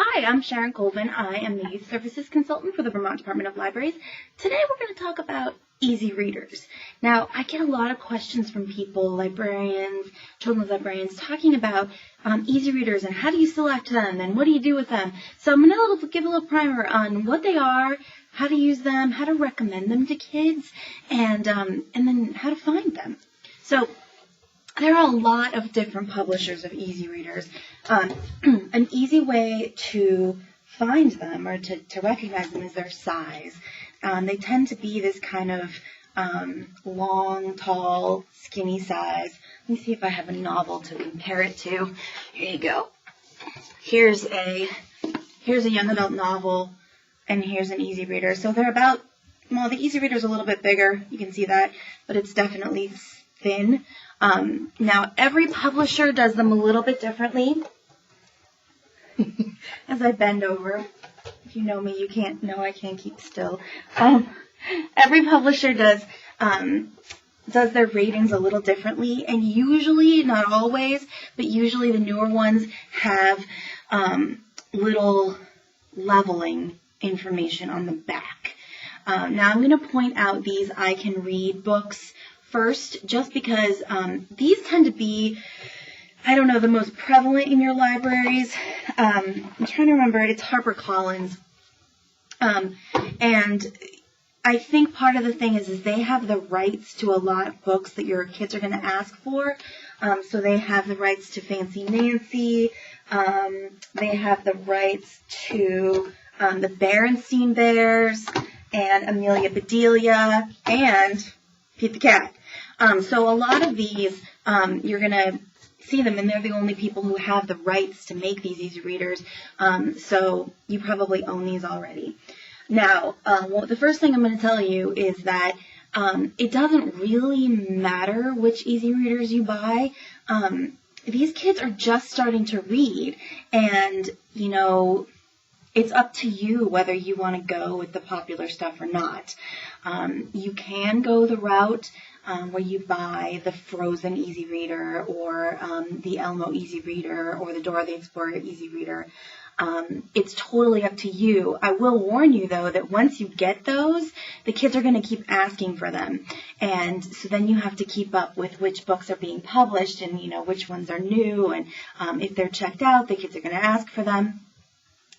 Hi, I'm Sharon Colvin. I am the Youth Services Consultant for the Vermont Department of Libraries. Today we're going to talk about easy readers. Now, I get a lot of questions from people, librarians, children's librarians, talking about easy readers and how do you select them and what do you do with them. So I'm going to give a little primer on what they are, how to use them, how to recommend them to kids, and then how to find them. So there are a lot of different publishers of easy readers. An easy way to find them or to recognize them is their size. They tend to be this kind of long, tall, skinny size. Let me see if I have a novel to compare it to. Here you go. Here's a young adult novel, and here's an easy reader. So they're about, well, the easy reader's a little bit bigger. You can see that, but it's definitely thin. Now, every publisher does them a little bit differently. As I bend over, if you know me, you can't know I can't keep still. Every publisher does their ratings a little differently, and usually, not always, but usually the newer ones have little leveling information on the back. Now, I'm going to point out these I Can Read books first, just because these tend to be, I don't know, the most prevalent in your libraries. I'm trying to remember, it's HarperCollins. And I think part of the thing is they have the rights to a lot of books that your kids are going to ask for. So they have the rights to Fancy Nancy. They have the rights to the Berenstein Bears and Amelia Bedelia and Pete the Cat. So a lot of these, you're going to see them, and they're the only people who have the rights to make these easy readers. So you probably own these already. Now, the first thing I'm going to tell you is that it doesn't really matter which easy readers you buy. These kids are just starting to read, and, you know, it's up to you whether you want to go with the popular stuff or not. You can go the route where you buy the Frozen Easy Reader or the Elmo Easy Reader or the Dora the Explorer Easy Reader. It's totally up to you. I will warn you, though, that once you get those, the kids are going to keep asking for them. And so then you have to keep up with which books are being published and, you know, which ones are new. And if they're checked out, the kids are going to ask for them.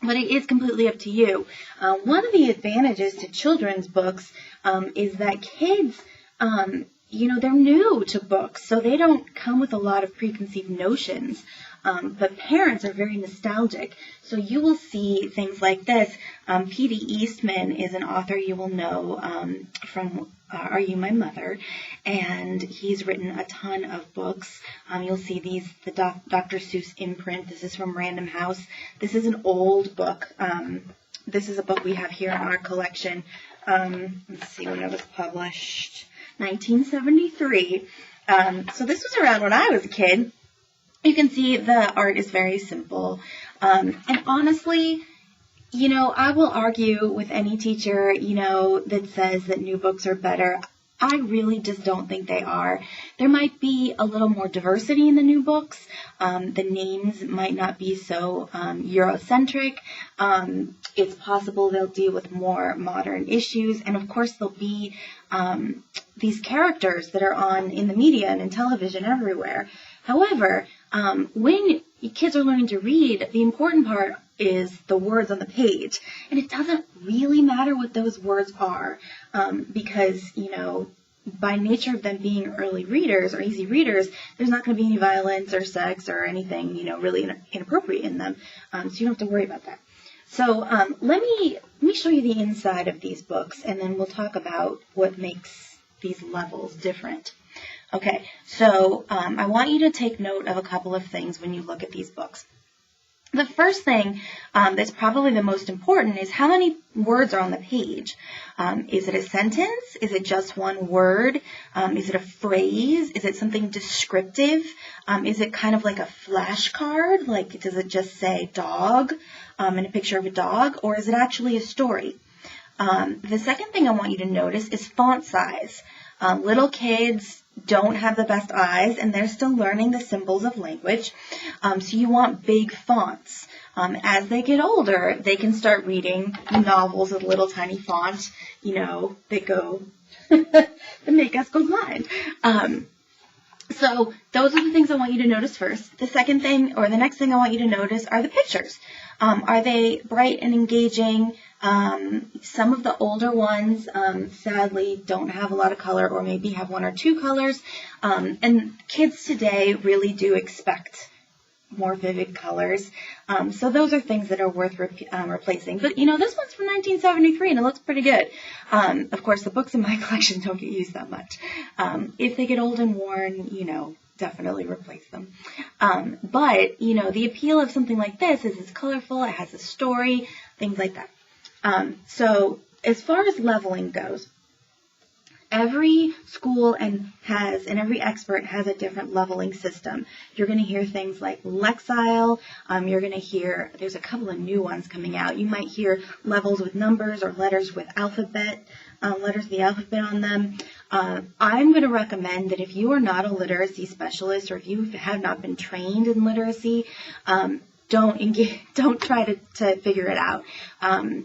But it is completely up to you. One of the advantages to children's books is that kids, you know, they're new to books, so they don't come with a lot of preconceived notions. But parents are very nostalgic, so you will see things like this. P.D. Eastman is an author you will know from Are You My Mother? And he's written a ton of books. You'll see the Dr. Seuss imprint. This is from Random House. This is an old book. This is a book we have here in our collection. Let's see when it was published. 1973. So this was around when I was a kid. You can see the art is very simple. And honestly, you know, I will argue with any teacher, you know, that says that new books are better. I really just don't think they are. There might be a little more diversity in the new books. The names might not be so Eurocentric. It's possible they'll deal with more modern issues. And of course, there'll be these characters that are in the media and in television everywhere. However, when kids are learning to read, the important part is the words on the page. And it doesn't really matter what those words are because, you know, by nature of them being early readers or easy readers, there's not going to be any violence or sex or anything, you know, really inappropriate in them. So you don't have to worry about that. So let me show you the inside of these books, and then we'll talk about what makes these levels different. Okay, so I want you to take note of a couple of things when you look at these books. The first thing that's probably the most important is how many words are on the page. Is it a sentence? Is it just one word? Is it a phrase? Is it something descriptive? Is it kind of like a flashcard? Like, does it just say dog and a picture of a dog? Or is it actually a story? The second thing I want you to notice is font size. Little kids don't have the best eyes, and they're still learning the symbols of language. So you want big fonts. As they get older, they can start reading novels with little tiny font, that go, that make us go blind. So those are the things I want you to notice first. The second thing, or the next thing I want you to notice, are the pictures. Are they bright and engaging? Some of the older ones, sadly, don't have a lot of color, or maybe have one or two colors. And kids today really do expect more vivid colors. So those are things that are worth replacing. But, this one's from 1973, and it looks pretty good. Of course, the books in my collection don't get used that much. If they get old and worn, definitely replace them. But, the appeal of something like this is it's colorful, it has a story, things like that. So as far as leveling goes, every school and every expert has a different leveling system. You're going to hear things like Lexile. You're going to hear, there's a couple of new ones coming out. You might hear levels with numbers or letters with letters of the alphabet on them. I'm going to recommend that if you are not a literacy specialist, or if you have not been trained in literacy, don't try to figure it out,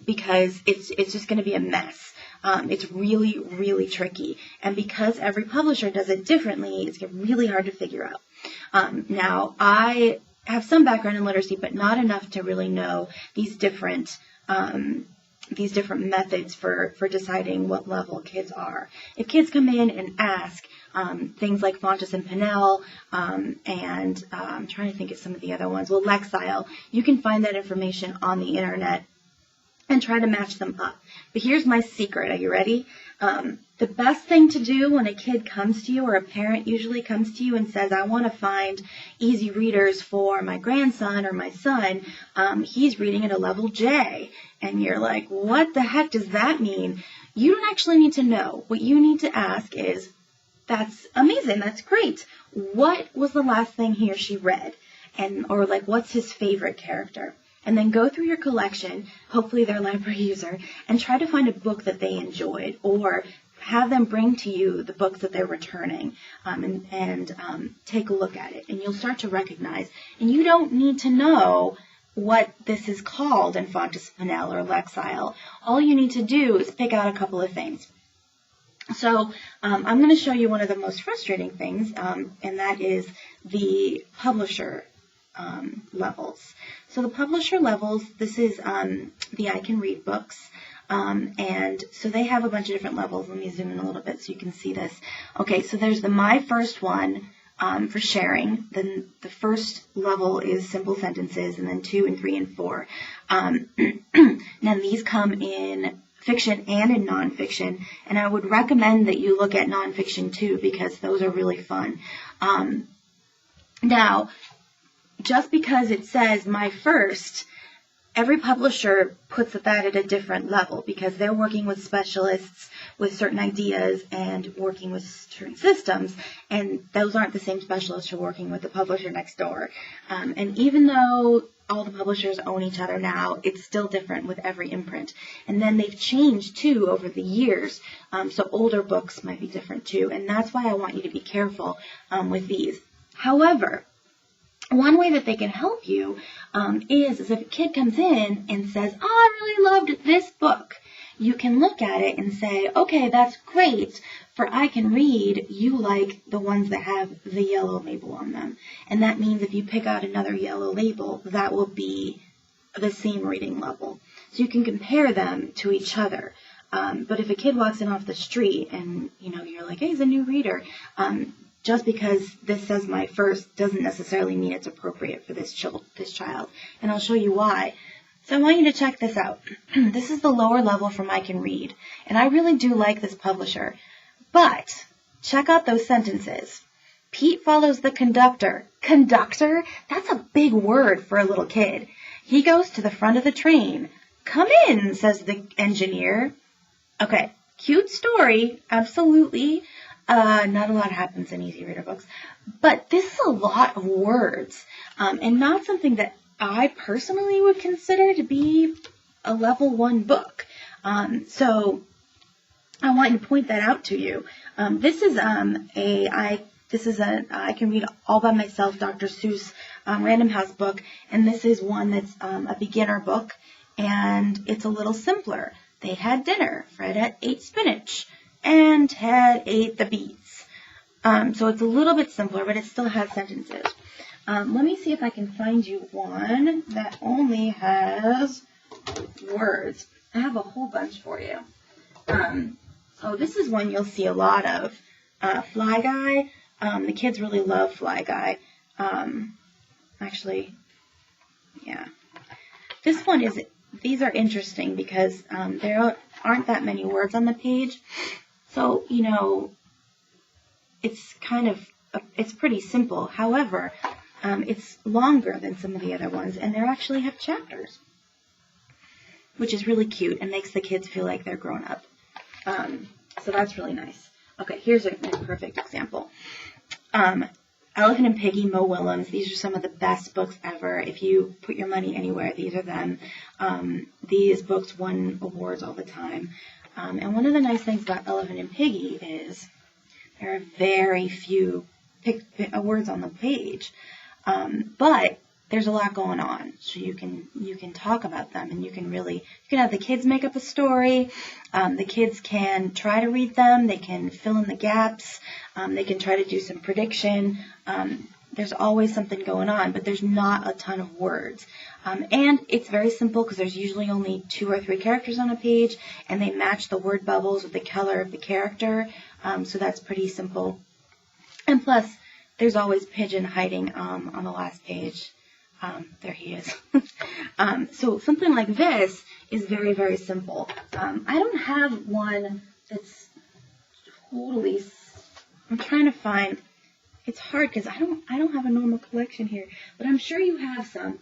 because it's just going to be a mess. It's really, really tricky. And because every publisher does it differently, it's really hard to figure out. Now, I have some background in literacy, but not enough to really know these different methods for deciding what level kids are. If kids come in and ask things like Fountas and Pinnell, and I'm trying to think of some of the other ones, Lexile, you can find that information on the internet and try to match them up. But here's my secret. Are you ready? The best thing to do when a kid comes to you, or a parent usually comes to you and says, I want to find easy readers for my grandson or my son, he's reading at a level J. And you're like, what the heck does that mean? You don't actually need to know. What you need to ask is, that's amazing, that's great. What was the last thing he or she read? Or what's his favorite character? And then go through your collection, hopefully they're a library user, and try to find a book that they enjoyed, or have them bring to you the books that they're returning, and take a look at it. And you'll start to recognize. And you don't need to know what this is called in Fountas Pinnell or Lexile. All you need to do is pick out a couple of things. So I'm going to show you one of the most frustrating things, and that is the publisher levels. So the publisher levels, this is the I Can Read books, and so they have a bunch of different levels. Let me zoom in a little bit so you can see this. Okay, so there's the My First one for sharing. Then the first level is simple sentences, and then 2 and 3 and 4. Now these come in fiction and in nonfiction, and I would recommend that you look at nonfiction too, because those are really fun. Now, just because it says My First, every publisher puts that at a different level, because they're working with specialists with certain ideas and working with certain systems, and those aren't the same specialists who are working with the publisher next door. And even though all the publishers own each other now, it's still different with every imprint. And then they've changed too over the years, so older books might be different too, and that's why I want you to be careful with these. However, one way that they can help you is if a kid comes in and says, oh, I really loved this book, you can look at it and say, okay, that's great. For I Can Read, you like the ones that have the yellow label on them. And that means if you pick out another yellow label, that will be the same reading level. So you can compare them to each other. But if a kid walks in off the street and, you're like, hey, he's a new reader, just because this says My First doesn't necessarily mean it's appropriate for this child. And I'll show you why. So I want you to check this out. This is the lower level from I Can Read. And I really do like this publisher. But check out those sentences. Pete follows the conductor. Conductor? That's a big word for a little kid. He goes to the front of the train. Come in, says the engineer. Okay, cute story, absolutely. Not a lot happens in Easy Reader books, but this is a lot of words, and not something that I personally would consider to be a level 1 book. So I want to point that out to you. This is I Can Read All by Myself, Dr. Seuss Random House book, and this is one that's a beginner book, and it's a little simpler. They had dinner. Fred ate spinach, and Ted ate the beets. So it's a little bit simpler, but it still has sentences. Let me see if I can find you one that only has words. I have a whole bunch for you. Oh, this is one you'll see a lot of. Fly Guy. The kids really love Fly Guy. Actually, yeah. This one is, these are interesting because there aren't that many words on the page. So, you know, it's it's pretty simple. However, it's longer than some of the other ones, and they actually have chapters, which is really cute and makes the kids feel like they're grown up. So that's really nice. Okay, here's a perfect example. Elephant and Piggy, Mo Willems. These are some of the best books ever. If you put your money anywhere, these are them. These books won awards all the time. And one of the nice things about Elephant and Piggy is there are very few words on the page. But there's a lot going on, so you can talk about them, and you can have the kids make up a story. The kids can try to read them. They can fill in the gaps. They can try to do some prediction. There's always something going on, but there's not a ton of words. And it's very simple because there's usually only 2 or 3 characters on a page, and they match the word bubbles with the color of the character. So that's pretty simple. And plus, there's always Pigeon hiding on the last page. There he is. So something like this is very, very simple. I don't have one that's totally, I'm trying to find, it's hard because I don't have a normal collection here, but I'm sure you have some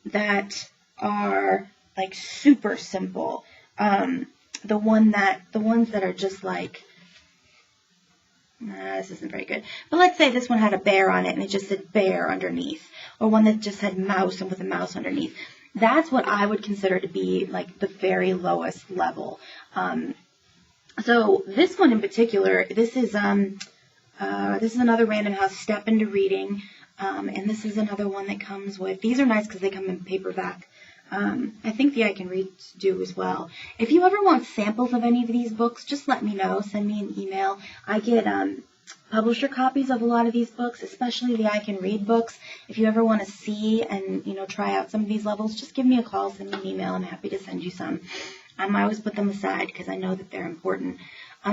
that are like super simple. The ones that are just like, this isn't very good. But let's say this one had a bear on it and it just said bear underneath. Or one that just had mouse and with a mouse underneath. That's what I would consider to be like the very lowest level. So this one in particular, this is another Random House Step into Reading. And this is another one that comes with, these are nice because they come in paperback. I think the I Can Read do as well. If you ever want samples of any of these books, just let me know. Send me an email. I get publisher copies of a lot of these books, especially the I Can Read books. If you ever want to see and try out some of these levels, just give me a call, send me an email. I'm happy to send you some. I always put them aside because I know that they're important.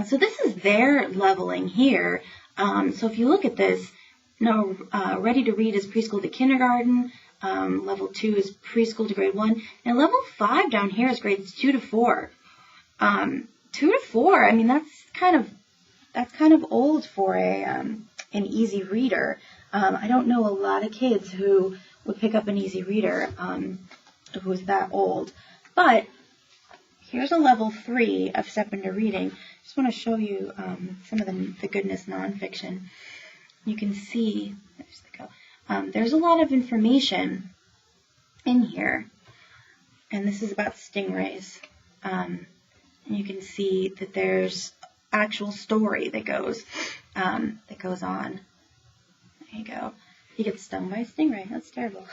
So this is their leveling here. So if you look at this, Ready to Read is preschool to kindergarten. Level 2 is preschool to grade 1. And level 5 down here is grades 2 to 4. 2 to 4, I mean, that's kind of old for an easy reader. I don't know a lot of kids who would pick up an easy reader who is that old. But here's a level 3 of Step into Reading. Just want to show you some of the goodness nonfiction. You can see, there's a lot of information in here, and this is about stingrays. And you can see that there's actual story that goes on. There you go. He gets stung by a stingray. That's terrible.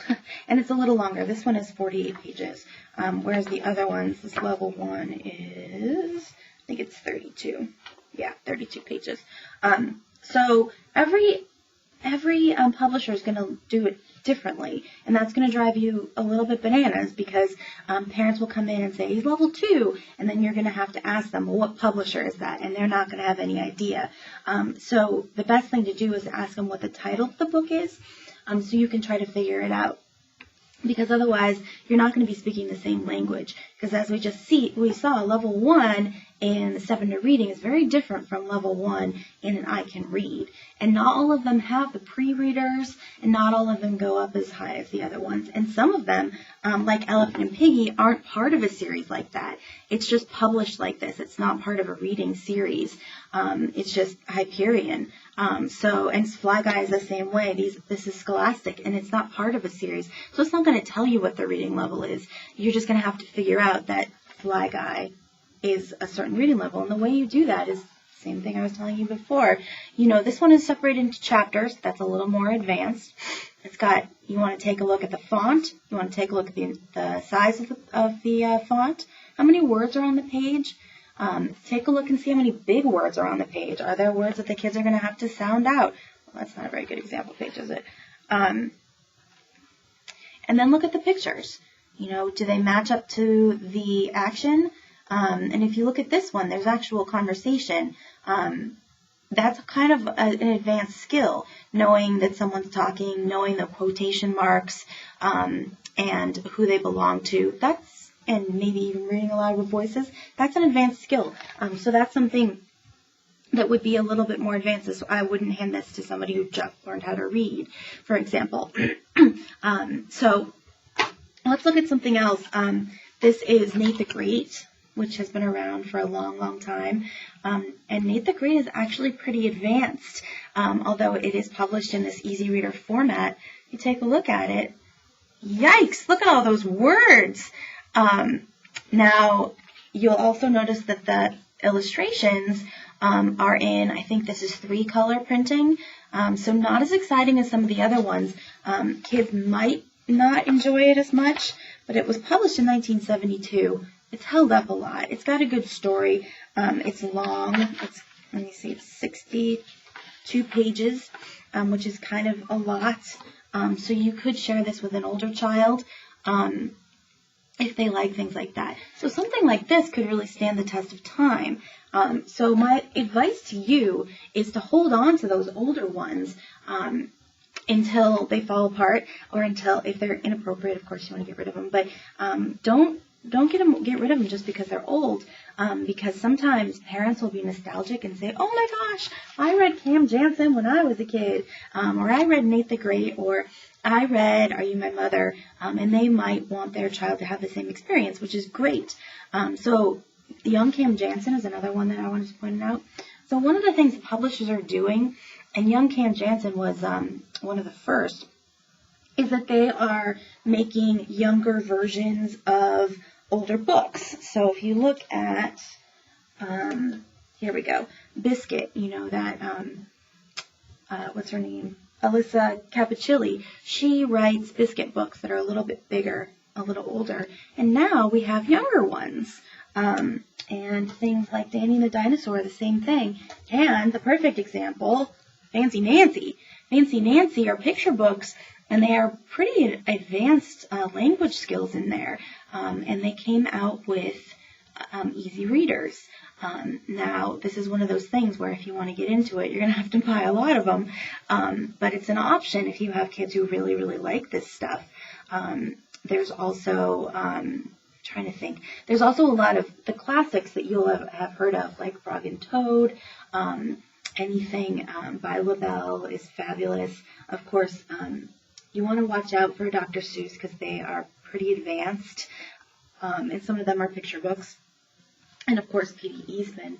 And it's a little longer. This one is 48 pages, whereas the other ones, this level 1 is, I think it's 32. Yeah, 32 pages. So every publisher is going to do it differently, and that's going to drive you a little bit bananas because parents will come in and say, he's level 2, and then you're going to have to ask them, well, what publisher is that? And they're not going to have any idea. So the best thing to do is ask them what the title of the book is, so you can try to figure it out. Because otherwise, you're not going to be speaking the same language. Because as we saw, level 1 in Step into Reading is very different from level 1 in an I Can Read. And not all of them have the pre-readers, and not all of them go up as high as the other ones. And some of them, like Elephant and Piggy, aren't part of a series like that. It's just published like this. It's not part of a reading series. It's just Hyperion. And Fly Guy is the same way. This is Scholastic, and it's not part of a series. So it's not going to tell you what the reading level is. You're just going to have to figure out that Fly Guy is a certain reading level. And the way you do that is the same thing I was telling you before. This one is separated into chapters. That's a little more advanced. You want to take a look at the font. You want to take a look at the size of the font. How many words are on the page? Take a look and see how many big words are on the page. Are there words that the kids are going to have to sound out? Well, that's not a very good example page, is it? And then look at the pictures. Do they match up to the action? And if you look at this one, there's actual conversation. That's kind of an advanced skill, knowing that someone's talking, knowing the quotation marks, and who they belong to. And maybe even reading aloud with voices. That's an advanced skill. So that's something that would be a little bit more advanced. So I wouldn't hand this to somebody who just learned how to read, for example. So let's look at something else. This is Nate the Great, which has been around for a long, long time. And Nate the Great is actually pretty advanced, although it is published in this easy reader format. You take a look at it. Yikes, look at all those words. Now, you'll also notice that the illustrations are in, I think this is 3-color printing, so not as exciting as some of the other ones. Kids might not enjoy it as much, but it was published in 1972. It's held up a lot. It's got a good story. It's long. It's 62 pages, which is kind of a lot. So you could share this with an older child if they like things like that. So something like this could really stand the test of time. So my advice to you is to hold on to those older ones until they fall apart, or until, if they're inappropriate, of course you want to get rid of them, but don't get rid of them just because they're old, because sometimes parents will be nostalgic and say, oh my gosh, I read Cam Jansen when I was a kid, or I read Nate the Great, or I read Are You My Mother, and they might want their child to have the same experience, which is great. So Young Cam Jansen is another one that I wanted to point out. So one of the things publishers are doing, and Young Cam Jansen was one of the first, is that they are making younger versions of older books. So if you look at, here we go, Biscuit, what's her name? Alyssa Cappuccilli. She writes Biscuit books that are a little bit bigger, a little older. And now we have younger ones. And things like Danny and the Dinosaur, the same thing. And the perfect example, Fancy Nancy. Fancy Nancy are picture books, and they are pretty advanced language skills in there. And they came out with easy readers. Now, this is one of those things where if you want to get into it, you're going to have to buy a lot of them. But it's an option if you have kids who really, really like this stuff. There's also, trying to think, there's also a lot of the classics that you'll have heard of, like Frog and Toad. Anything by LaBelle is fabulous. Of course, you want to watch out for Dr. Seuss because they are pretty advanced, and some of them are picture books. And of course, P.D. Eastman.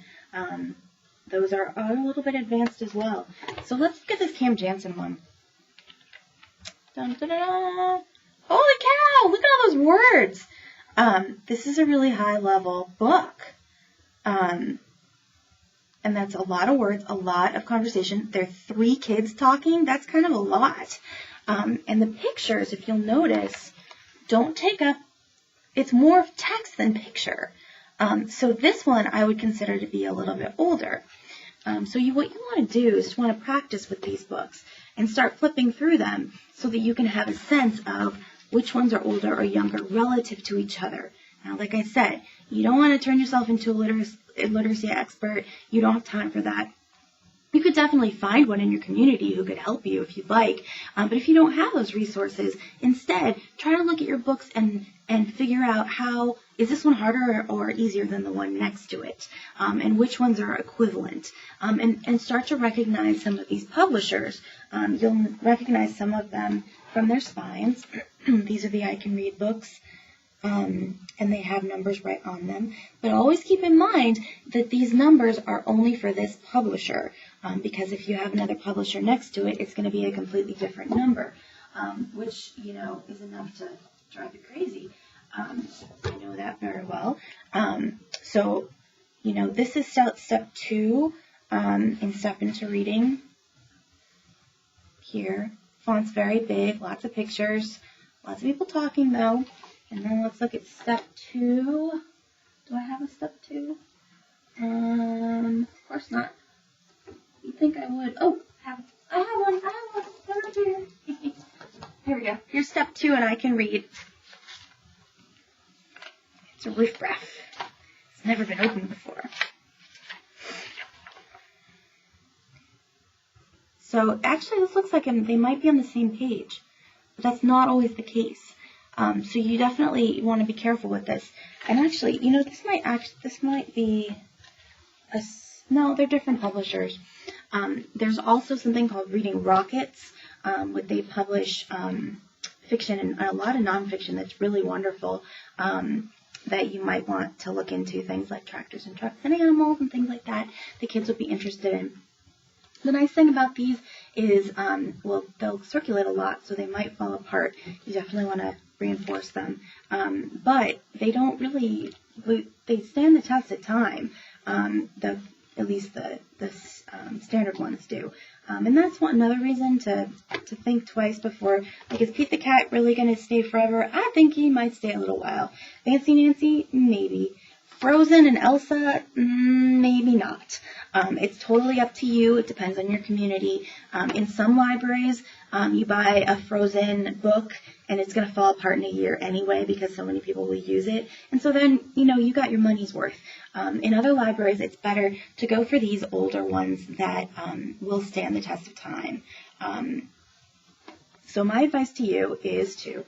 Those are a little bit advanced as well. So let's look at this Cam Jansen one. Dun, dun, dun, dun. Holy cow! Look at all those words. This is a really high level book. And that's a lot of words, a lot of conversation. There are 3 kids talking. That's kind of a lot. And the pictures, if you'll notice, don't take up, it's more text than picture. So this one I would consider to be a little bit older. So what you want to do is just want to practice with these books and start flipping through them so that you can have a sense of which ones are older or younger relative to each other. Now, like I said, you don't want to turn yourself into a literacy expert. You don't have time for that. You could definitely find one in your community who could help you if you'd like. But if you don't have those resources, instead, try to look at your books and figure out how, is this one harder or easier than the one next to it? And which ones are equivalent? And start to recognize some of these publishers. You'll recognize some of them from their spines. These are the I Can Read books. And they have numbers right on them. But always keep in mind that these numbers are only for this publisher, because if you have another publisher next to it, it's going to be a completely different number, which, is enough to drive you crazy. I know that very well. So, this is step 2 in Step Into Reading here. Font's very big, lots of pictures, lots of people talking though. And then let's look at step 2. Do I have a step 2? Of course not. You'd think I would. Oh, I have one. Here we go. Here's step 2, and I can read. It's a riff-raff. It's never been opened before. So actually, this looks like they might be on the same page, but that's not always the case. So you definitely want to be careful with this. And actually, this might be no, they're different publishers. There's also something called Reading Rockets, where they publish fiction and a lot of nonfiction that's really wonderful, that you might want to look into, things like tractors and trucks and animals and things like that the kids would be interested in. The nice thing about these is, they'll circulate a lot, so they might fall apart. You definitely want to reinforce them. But they don't really, they stand the test of time. At least the standard ones do. And that's another reason to think twice before, like, is Pete the Cat really going to stay forever? I think he might stay a little while. Fancy Nancy? Maybe. Frozen and Elsa? Maybe not. It's totally up to you. It depends on your community. In some libraries, you buy a Frozen book and it's going to fall apart in a year anyway because so many people will use it. And so then, you got your money's worth. In other libraries, it's better to go for these older ones that will stand the test of time. So my advice to you is to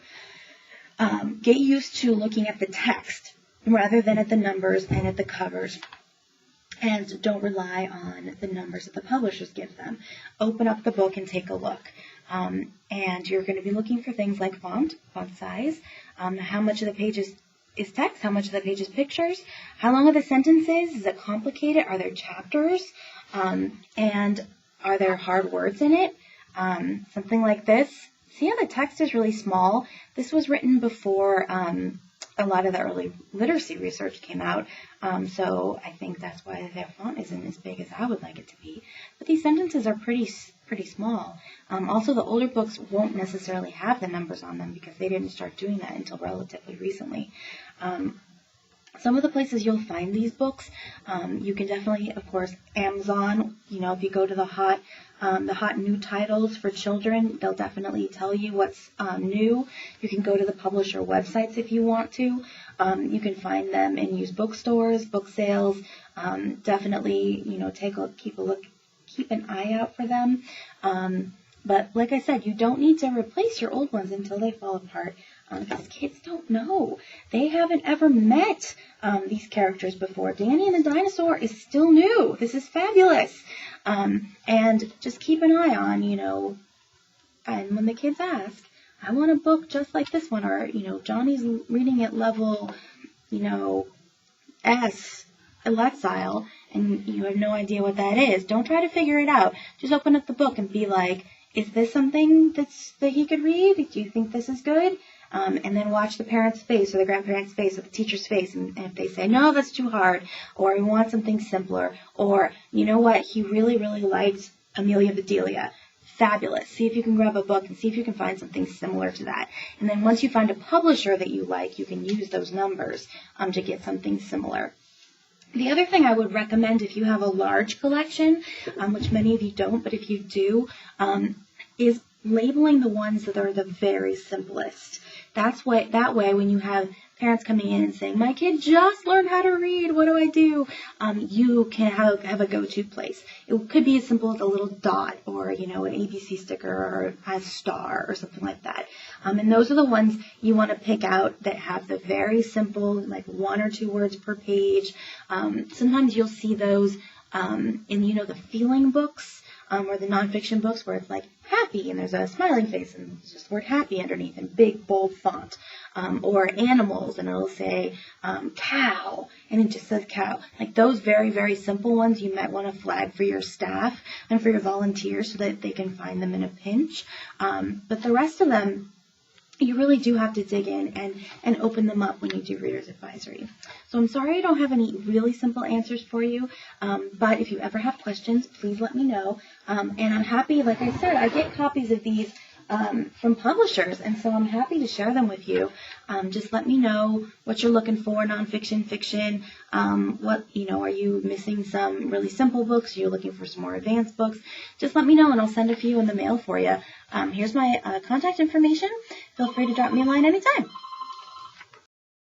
get used to looking at the text rather than at the numbers and at the covers. And don't rely on the numbers that the publishers give them. Open up the book and take a look. And you're going to be looking for things like font size, how much of the page is text, how much of the page is pictures, how long are the sentences, is it complicated, are there chapters, and are there hard words in it, something like this. See how the text is really small? This was written before a lot of the early literacy research came out, so I think that's why their font isn't as big as I would like it to be. But these sentences are pretty small. Also, the older books won't necessarily have the numbers on them because they didn't start doing that until relatively recently. Some of the places you'll find these books, you can definitely, of course, Amazon. If you go to the hot new titles for children, they'll definitely tell you what's new. You can go to the publisher websites if you want to. You can find them in used bookstores, book sales. Definitely, keep an eye out for them. But like I said, you don't need to replace your old ones until they fall apart. Because kids don't know. They haven't ever met these characters before. Danny and the Dinosaur is still new. This is fabulous. And just keep an eye on, and when the kids ask, I want a book just like this one, or, Johnny's reading at level, S, Alexile, and you have no idea what that is. Don't try to figure it out. Just open up the book and be like, is this something that he could read? Do you think this is good? And then watch the parent's face or the grandparent's face or the teacher's face. And if they say, no, that's too hard, or we want something simpler, or, you know what, he really, really liked Amelia Bedelia. Fabulous. See if you can grab a book and see if you can find something similar to that. And then once you find a publisher that you like, you can use those numbers to get something similar. The other thing I would recommend if you have a large collection, which many of you don't, but if you do, is labeling the ones that are the very simplest. That way, when you have parents coming in and saying, my kid just learned how to read, what do I do? You can have a go-to place. It could be as simple as a little dot or, an ABC sticker or a star or something like that. And those are the ones you want to pick out that have the very simple, like 1 or 2 words per page. Sometimes you'll see those in, the feeling books. Or the nonfiction books where it's like happy and there's a smiling face and it's just the word happy underneath in big, bold font. Or animals and it'll say cow and it just says cow. Like those very, very simple ones you might want to flag for your staff and for your volunteers so that they can find them in a pinch. But the rest of them, you really do have to dig in and open them up when you do Reader's Advisory. So I'm sorry I don't have any really simple answers for you, but if you ever have questions, please let me know. And I'm happy, like I said, I get copies of these from publishers. And so I'm happy to share them with you. Just let me know what you're looking for, nonfiction, fiction. Are you missing some really simple books? Are you looking for some more advanced books? Just let me know and I'll send a few in the mail for you. Here's my contact information. Feel free to drop me a line anytime.